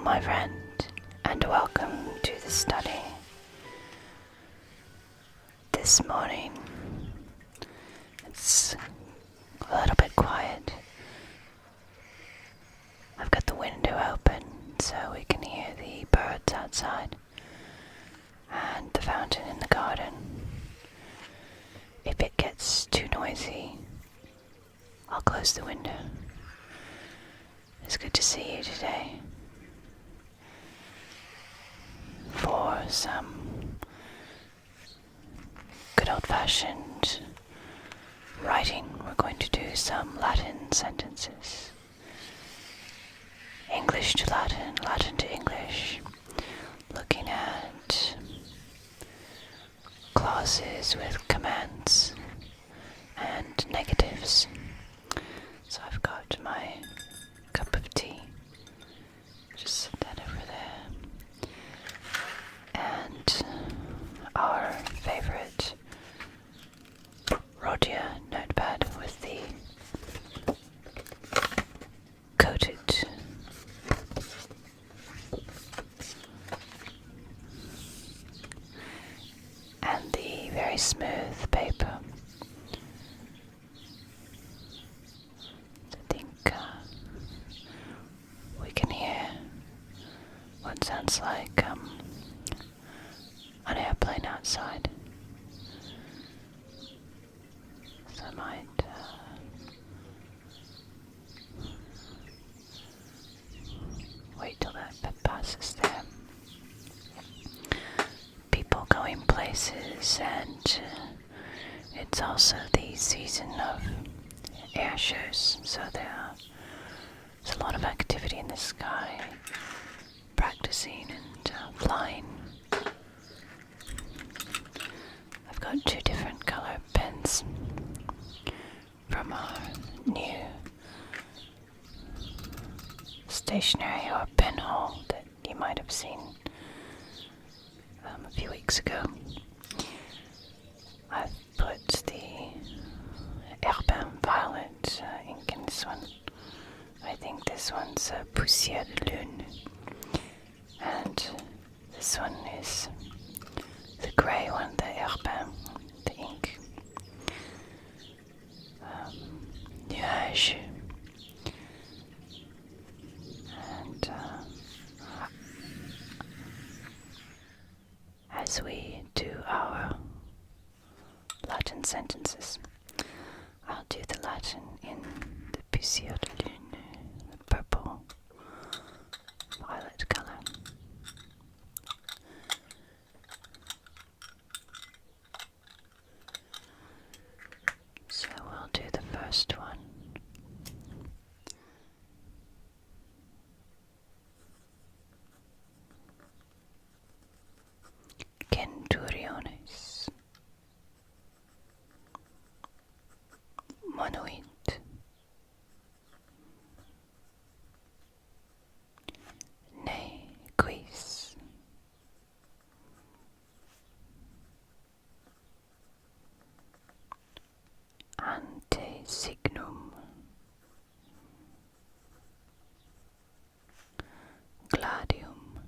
my friend, and welcome to the study. This morning, it's a little bit quiet. I've got the window open so we can hear the birds outside and the fountain in the garden. If it gets too noisy, I'll close the window. It's good to see you today for some good old-fashioned writing. We're going to do some Latin sentences. English to Latin, Latin to English, looking at clauses with commands and negatives. So I've got my cup of tea, just set that over there, and our favorite Rhodia notepad with the coated and the very smooth paper. I think we can hear what sounds like an airplane outside. So I might wait till that passes there. People going places, and it's also the season of air shows, so there's a lot of activity in the sky, practicing and flying. I've got two different color pens from our new stationery or pen haul that you might have seen a few weeks ago. I've put the Herbin Violet ink in this one. I think this one's Poussière de Lune, and this one is the grey one, the Herbin, the ink. Nuage. And as we do our Latin sentences, I'll do the Latin in the Poussière de Lune, the purple violet color. So we'll do the first one. Centuriones. Monuit. Ne quis. Ante signum. Gladium.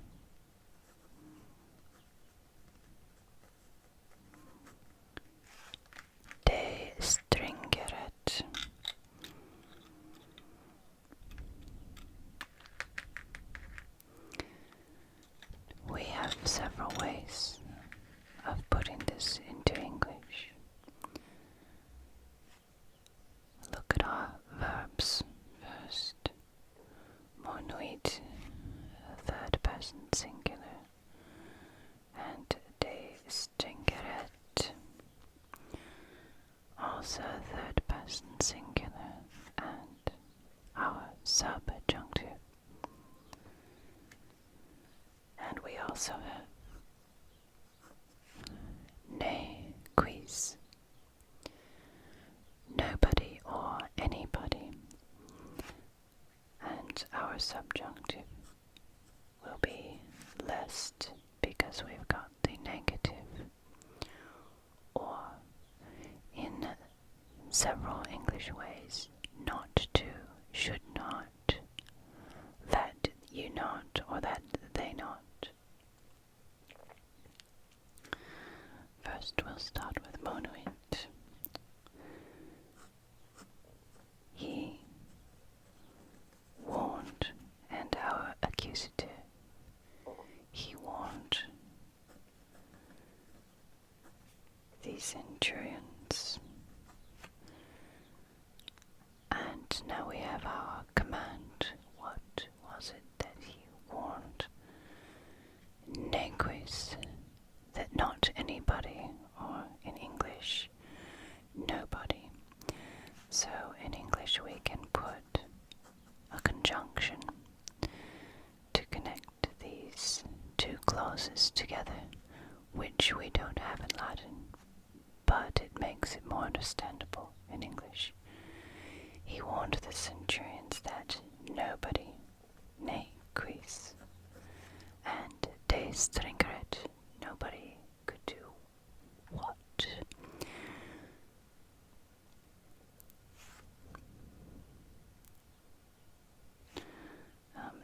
De stringeret. We have several ways of putting this into English. Look at our verbs first. Monuit, third person singular, and de stringeret, also third person singular, and our subjunctive. And we also have ne quis, nobody or anybody, and our subjunctive will be lest because we've got the negative, or in several English ways, not to, should not, that you not, or that we'll start with monoid. He warned, and our accusative. He warned the centurions. And now we have our command. What was it that he warned? Nequis, that not anybody, or in English, nobody. So in English we can put a conjunction to connect these two clauses together, which we don't have in Latin, but it makes it more understandable in English. He warned the centurions that nobody, ne quis, and de stringeret, nobody could do what?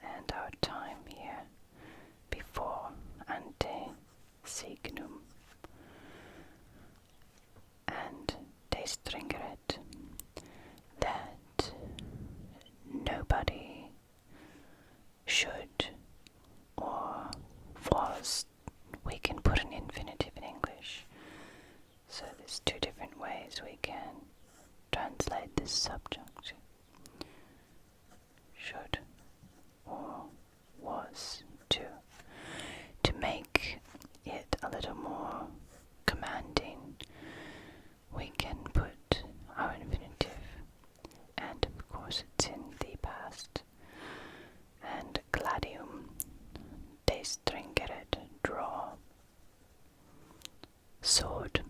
And our time here, before ante signum and de stringeret, that nobody should or was. We can put an infinitive in English, so there's two different ways we can translate this subject. Should or was to make it a little more commanding. We can put our infinitive, and of course it's in the past, and gladium, de stringeret, draw, sword,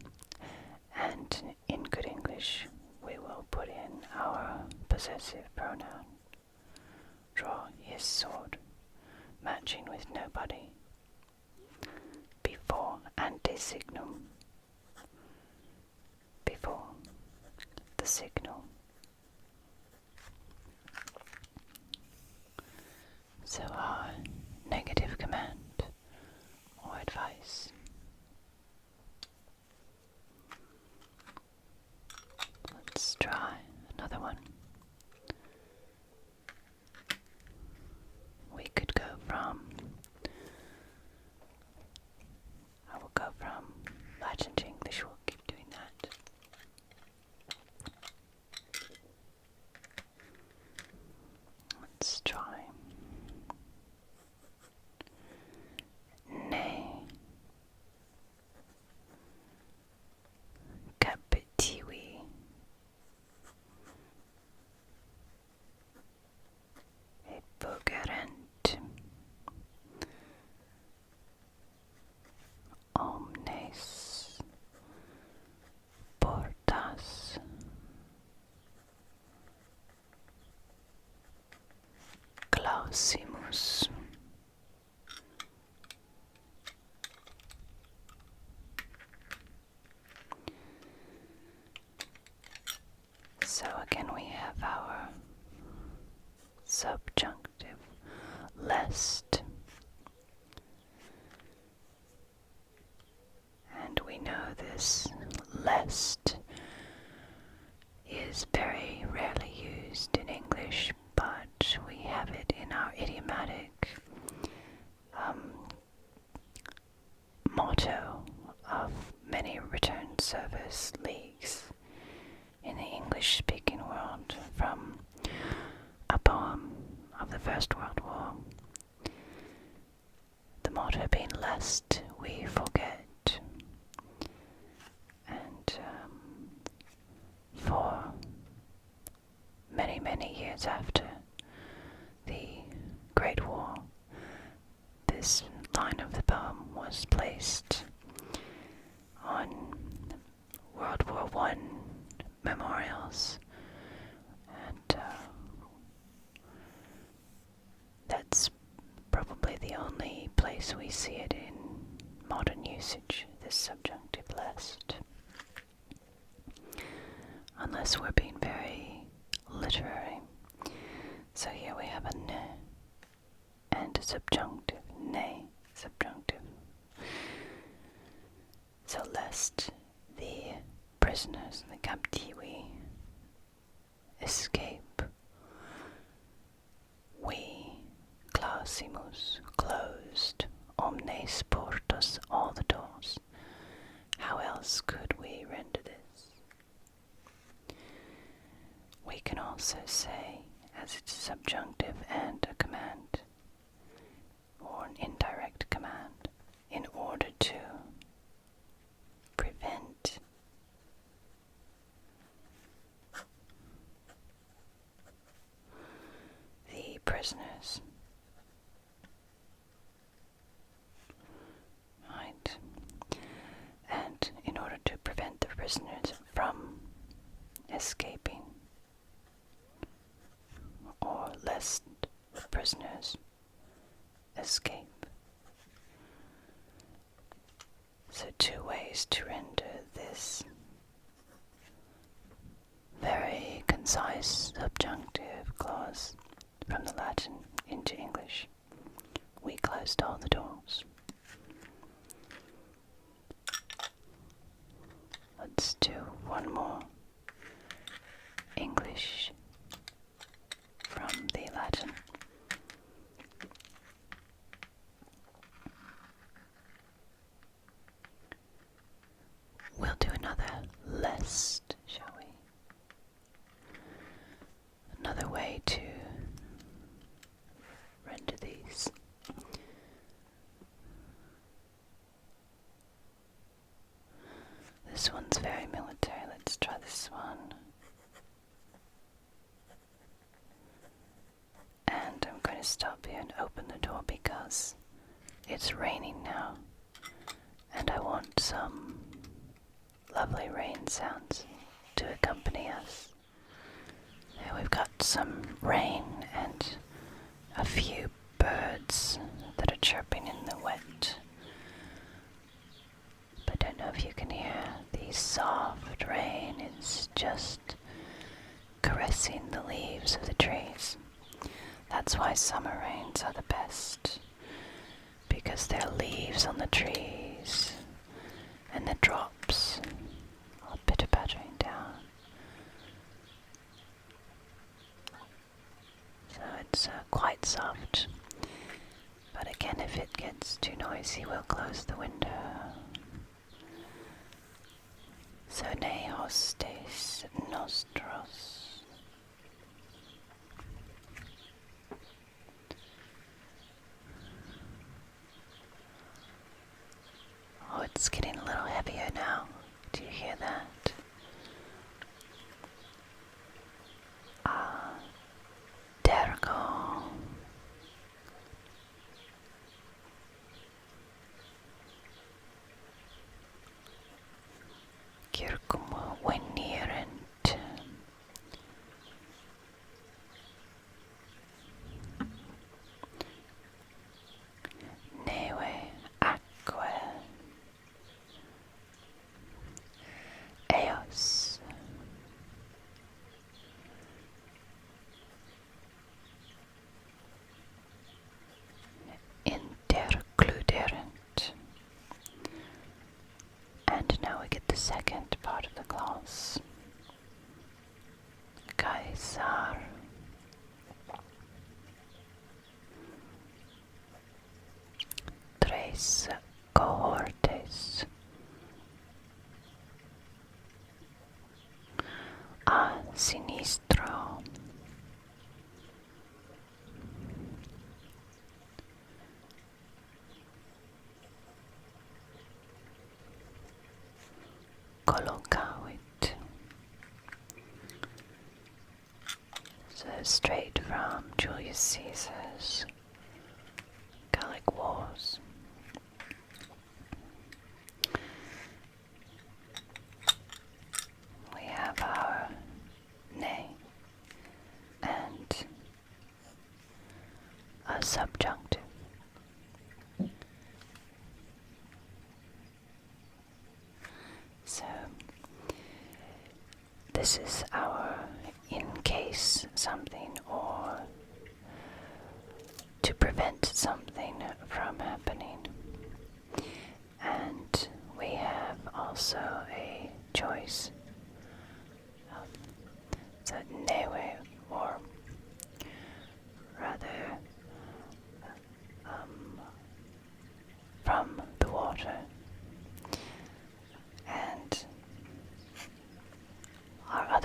and in good English we will put in our possessive pronoun, draw his sword, matching with nobody, before antesignum, before the signal. So our negative command or advice. Let's try another one. We could go from, I will go from Latin to English, we'll keep doing that. Let's try. Ne capitivi epogerent omnes portas clausimus. So again we have our subjunctive, lest, and we know this lest is very rarely used in English, but we have it in our idiomatic motto of many return service leagues in the English-speaking world, from a poem of the First World War. The motto being lest we forget. And for many, many years after the Great War, this line of the poem was placed on World War I memorials, and that's probably the only place we see it in modern usage, this subjunctive lest, unless we're being very literary. So here we have a ne and a subjunctive, ne, subjunctive. So lest prisoners, the captivi, escape. We clausimus, closed, omnes portos, all the doors. How else could we render this? We can also say, as it's a subjunctive and a command, or an indirect command, in order to prevent the prisoners, right? And in order to prevent the prisoners from escaping, or lest the prisoners escape. So two ways to render this very concise subjunctive clause from the Latin into English. We closed all the doors. Let's do one more English from the Latin. We'll do another lest, shall we? Another way to render these. This one's very military. Let's try this one. And I'm going to stop here and open the door because it's raining now. And I want some lovely rain sounds to accompany us. There we've got some rain and a few birds that are chirping in the wet. But I don't know if you can hear the soft rain. It's just caressing the leaves of the trees. That's why summer rains are the best, because there are leaves on the trees and the drops are pitter-pattering down. So it's quite soft. But again, if it gets too noisy, we'll close the window. So ne hostes nostros. Oh, it's getting a little heavier now. Do you hear that? Dergo. Kirkum wenierent. Neve aqua. Eos. Intercluderent. And now we get the second part of the clause. Caesar. Tres cohortes. A sinistro. Collocavit. So straight from Julius Caesar's Gallic Wars. We have our ne and a subjunctive. So this is our in case something, or to prevent something from happening. And we have also a choice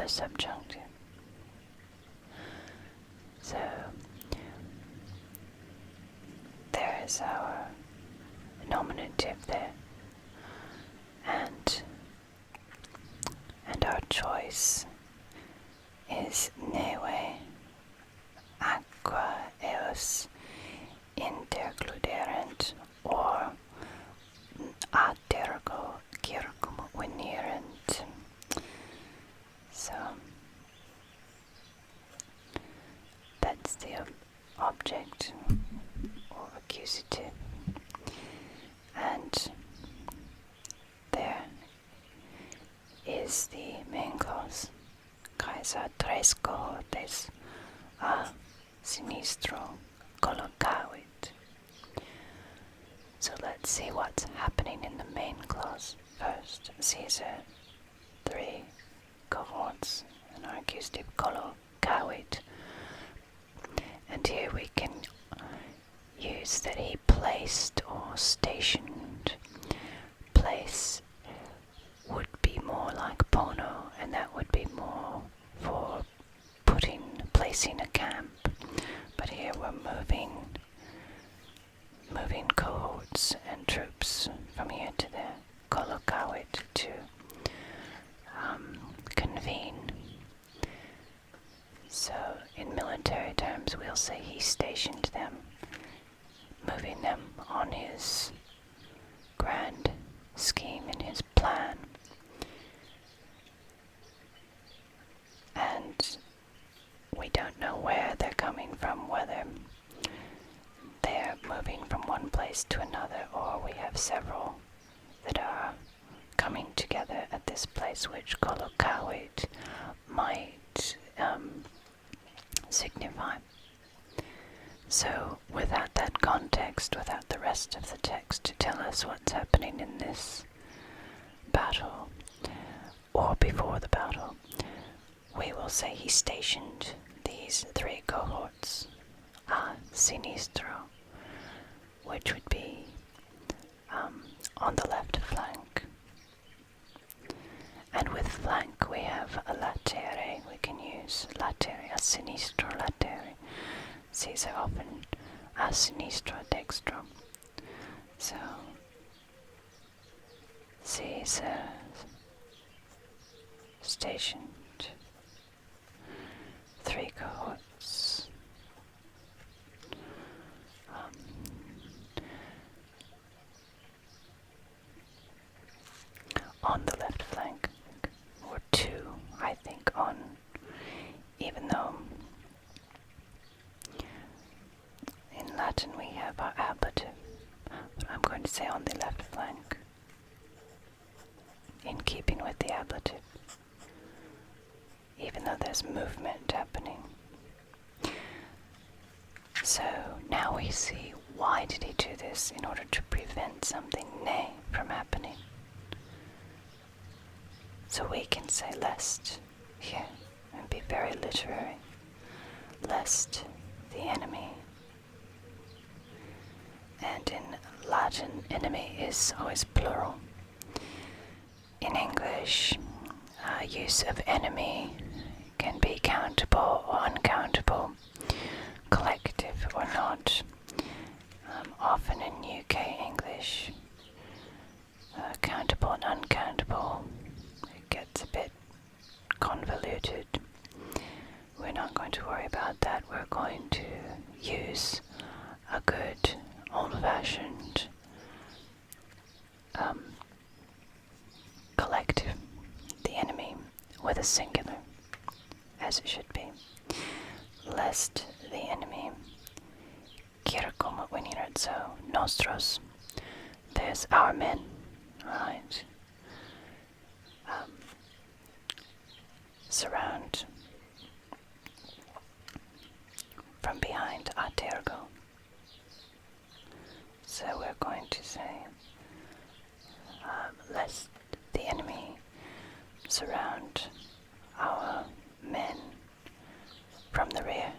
the subjunctive. So there is our nominative there, and our choice is neve, aqua, eos intercluderent, or atergo circum venerent. So that's the object or accusative, and there is the main clause. Caesa tres cohortes a sinistro collocavit. So let's see what's happening in the main clause first. Caesar, 3 cohorts, and our accusative collocavit. And here we can use that he placed or stationed. Place would be more like pono, and that would be more for placing a camp. But here we're moving cohorts and troops from here to there. Collocavit, to convene. So in military terms we'll say he stationed them, moving them on his grand scheme and his plan. And we don't know where they're coming from, whether they're moving from one place to another, or we have several that are coming together at this place, which collocavit might signify. So without that context, without the rest of the text to tell us what's happening in this battle, or before the battle, we will say he stationed these 3 cohorts a sinistro, which would be on the left flank. And with flank we have a latere. We can use latere, a sinistro latere. Caesar often a sinistro dextro. So Caesar stationed 3 cohorts on the left flank, or 2, I think, on, even though in Latin we have our ablative, but I'm going to say on the left flank, in keeping with the ablative, even though there's movement happening. So now we see, why did he do this? In order to prevent something ne from happening. So we can say lest here, and be very literary. Lest the enemy. And in Latin, enemy is always plural. In English, use of enemy can be countable or uncountable, collective or not. Often in UK English, countable and uncountable, it gets a bit convoluted. We're not going to worry about that. We're going to use a good old-fashioned collective, the enemy, with a singular, as it should be. Lest the enemy, circum venerant, so nostros, there's our men, right, surround from behind atergo. So we're going to say, lest the enemy surround our men from the rear.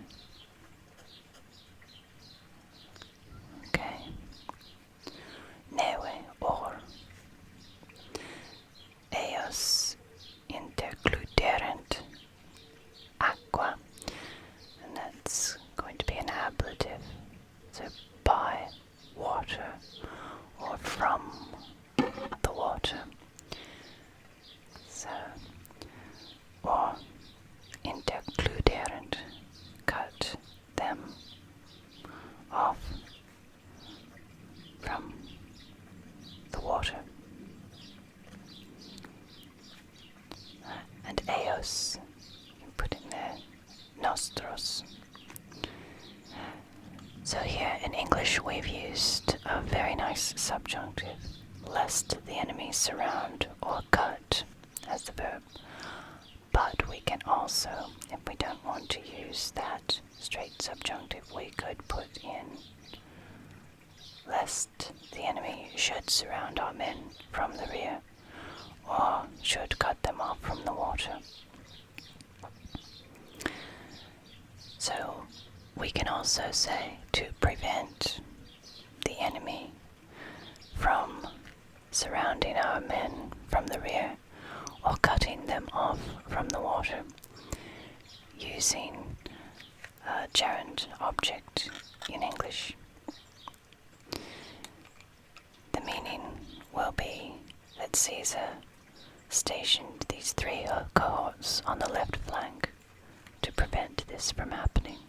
Okay. Neve, or eos intercluderent nice subjunctive, lest the enemy surround or cut as the verb. But we can also, if we don't want to use that straight subjunctive, we could put in lest the enemy should surround our men from the rear or should cut them off from the water. So we can also say to prevent the enemy from surrounding our men from the rear or cutting them off from the water using a gerund object in English. The meaning will be that Caesar stationed these 3 cohorts on the left flank to prevent this from happening.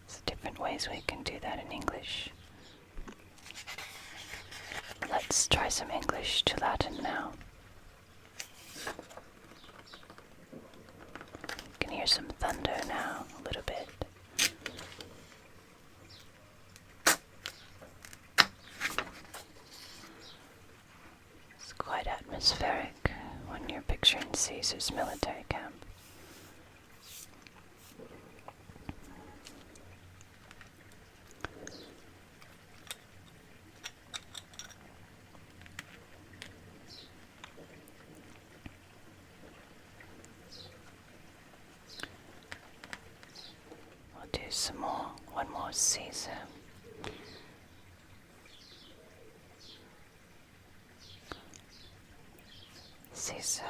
There's different ways we can do that in English. Let's try some English to Latin now. You can hear some thunder now, a little bit. It's quite atmospheric when you're picturing Caesar's military camp. Do some more, one more Caesar. Caesar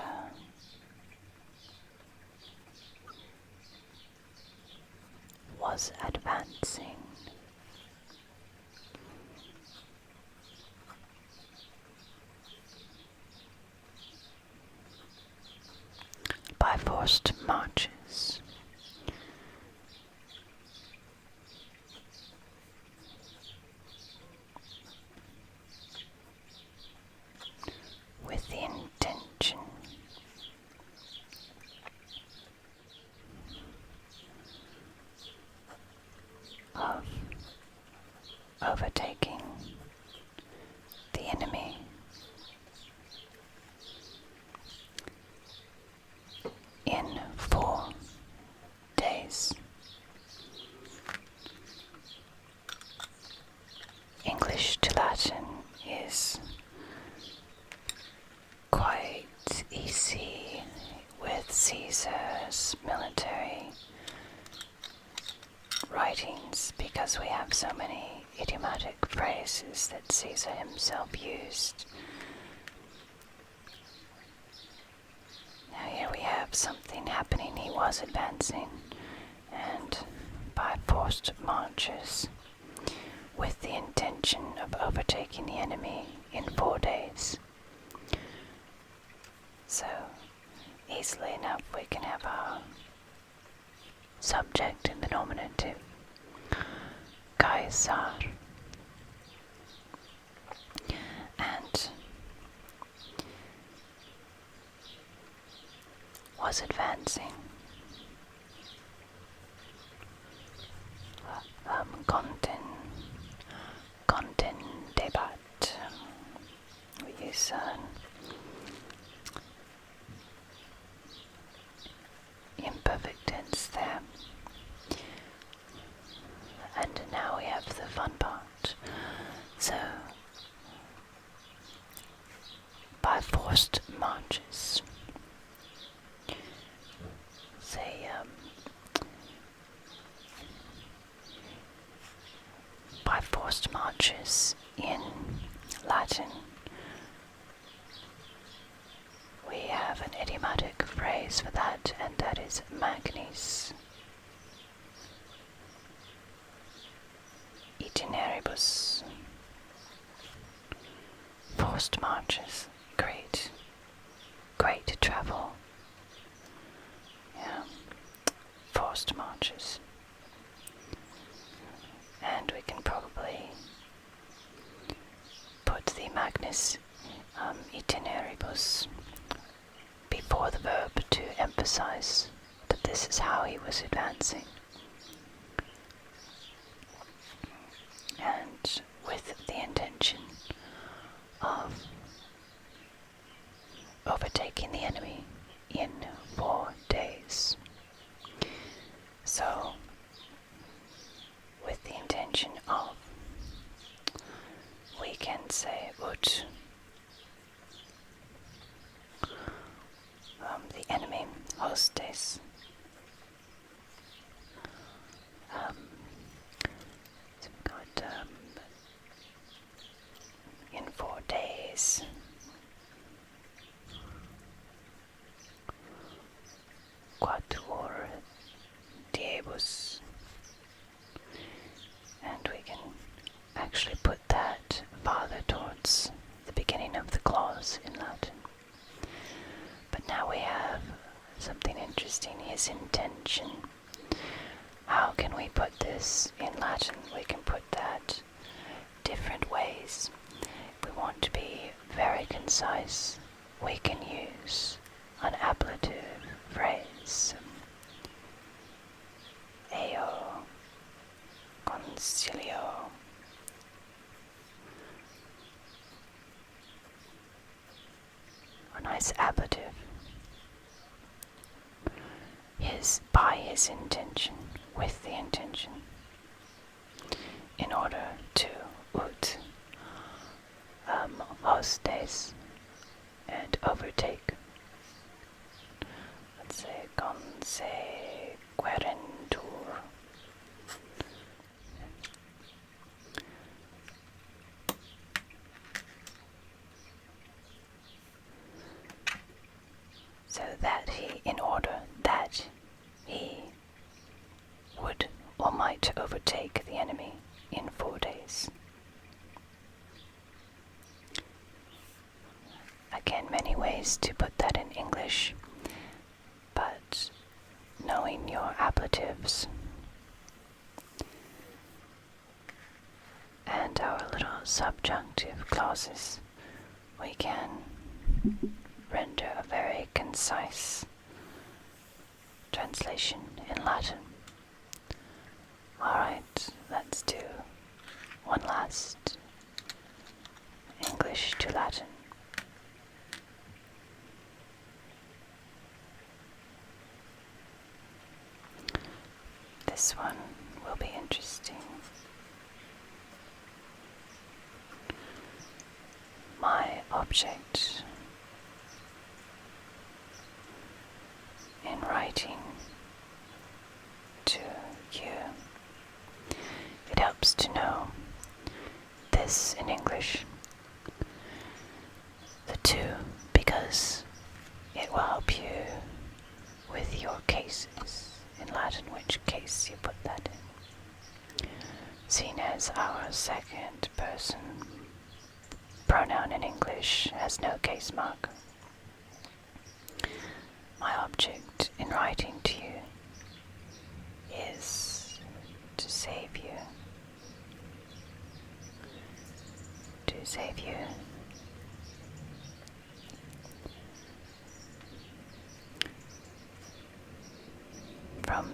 was advancing. By forced marches. With the intention of overtaking the enemy in 4 days. English to Latin is quite easy with Caesar's military writings because we have so many idiomatic phrases that Caesar himself used. Now here we have something happening. He was advancing, and by forced marches with the intention of overtaking the enemy in 4 days. So, easily enough we can have our subject in the nominative, Caesar, and was advancing. Contendebat. We use imperfect tense there. And now we have the fun part. So, by forced marches. Say, by forced marches in Latin, we have an idiomatic phrase for that, and that is magnis. Itineribus. Forced marches. Great travel. Yeah. Forced marches. And we can probably put the magnis itineribus before the verb to emphasize that this is how he was advancing. And with the intention overtaking the enemy in 4 days. So, with the intention of, we can say ut the enemy hostes. So we've got in 4 days. Quatuor diebus. And we can actually put that farther towards the beginning of the clause in Latin. But now we have something interesting, his intention. How can we put this in Latin? We can put that different ways. If we want to be very concise, we can use an ablative phrase. Eo concilio. A nice ablative. By his intention, with the intention, in order to ut hostes and overtake. Let's say consequerentur. So that he, in order that he would or might overtake the enemy in 4 days. Again, many ways to put that in English, but knowing your ablatives and our little subjunctive clauses, we can render a very concise translation in Latin. Alright, let's do one last English to Latin. This one will be interesting. My object in writing to you, it helps to know this in English, the two, because it will help you with your cases in Latin, which case you put that in. Seen as our second person pronoun in English has no case mark, my object in writing to you is to save you. To save you from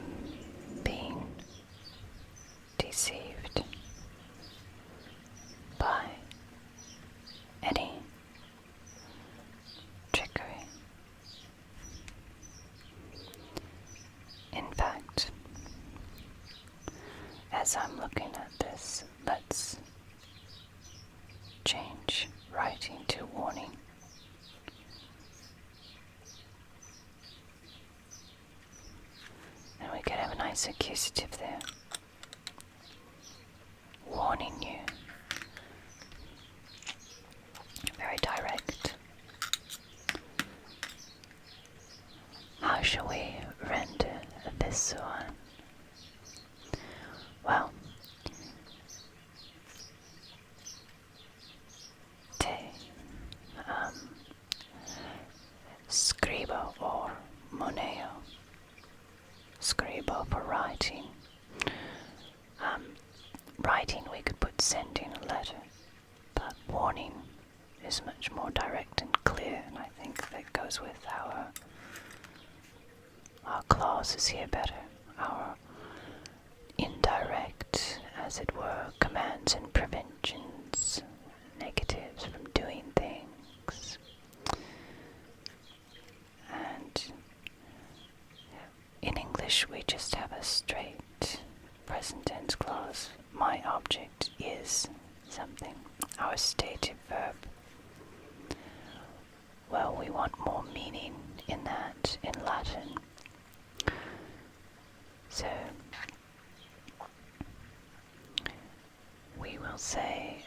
being deceived by any trickery. In fact, as I'm looking at this, let's change writing to warning. And we could have a nice accusative there. Warning you. Very direct. How shall we render this one? Well, scribo or moneo. Scribo for writing. Writing, we could put sending a letter, but warning is much more direct and clear, and I think that goes with our clauses here better. Our indirect, as it were, commands and preventions, negatives from doing things. English we just have a straight present tense clause. My object is something. Our stative verb. Well, we want more meaning in that in Latin. So we will say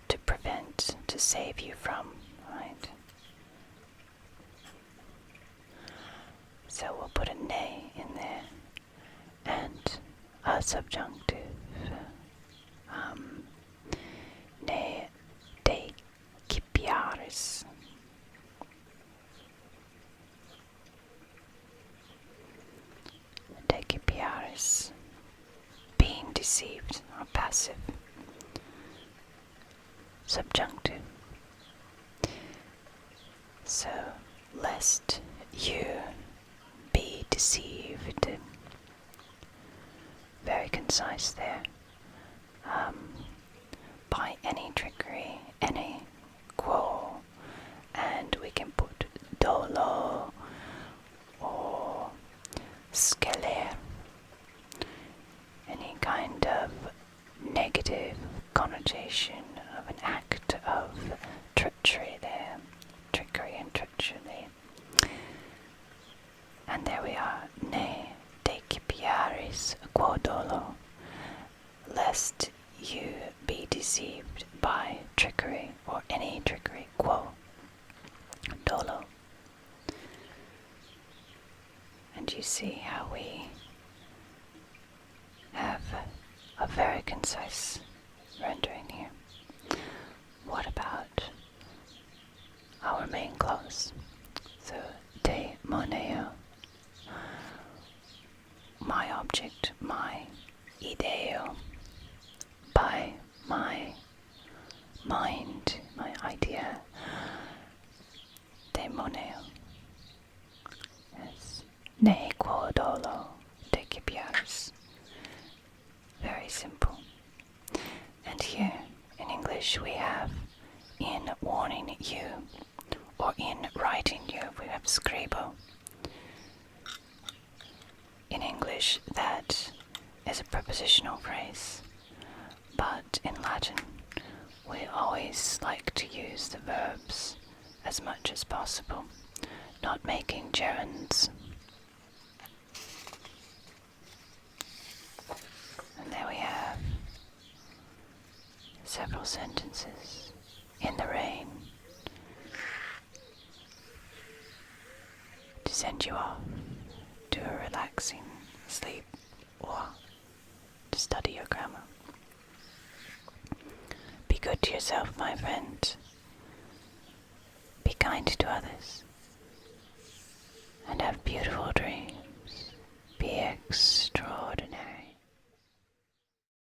to prevent, to save you from, right? So we'll put a ne in there and a subjunctive. Ne decipiaris. Decipiaris. Being deceived or passive. Subjunctive. So, lest you be deceived. Very concise there. By any trickery, any quo, and we can put dolo or sceler, any kind of negative connotation of an act of treachery there, trickery and treachery. And there we are, ne decipiaris quo dolo, lest you be deceived by trickery or any trickery, quo dolo. And you see how we have a very concise rendering here. What about our main clause? So, de moneo, my object, my ideo, by my mind, my idea, de moneo. Yes. Ne quo dolo decipiaris. Very simple. And here in English we have in warning you, or in writing you, we have scribo. In English that is a prepositional phrase, but in Latin we always like to use the verbs as much as possible, not making gerunds. And there we have several sentences. In the rain, to send you off to a relaxing sleep or to study your grammar. Be good to yourself, my friend.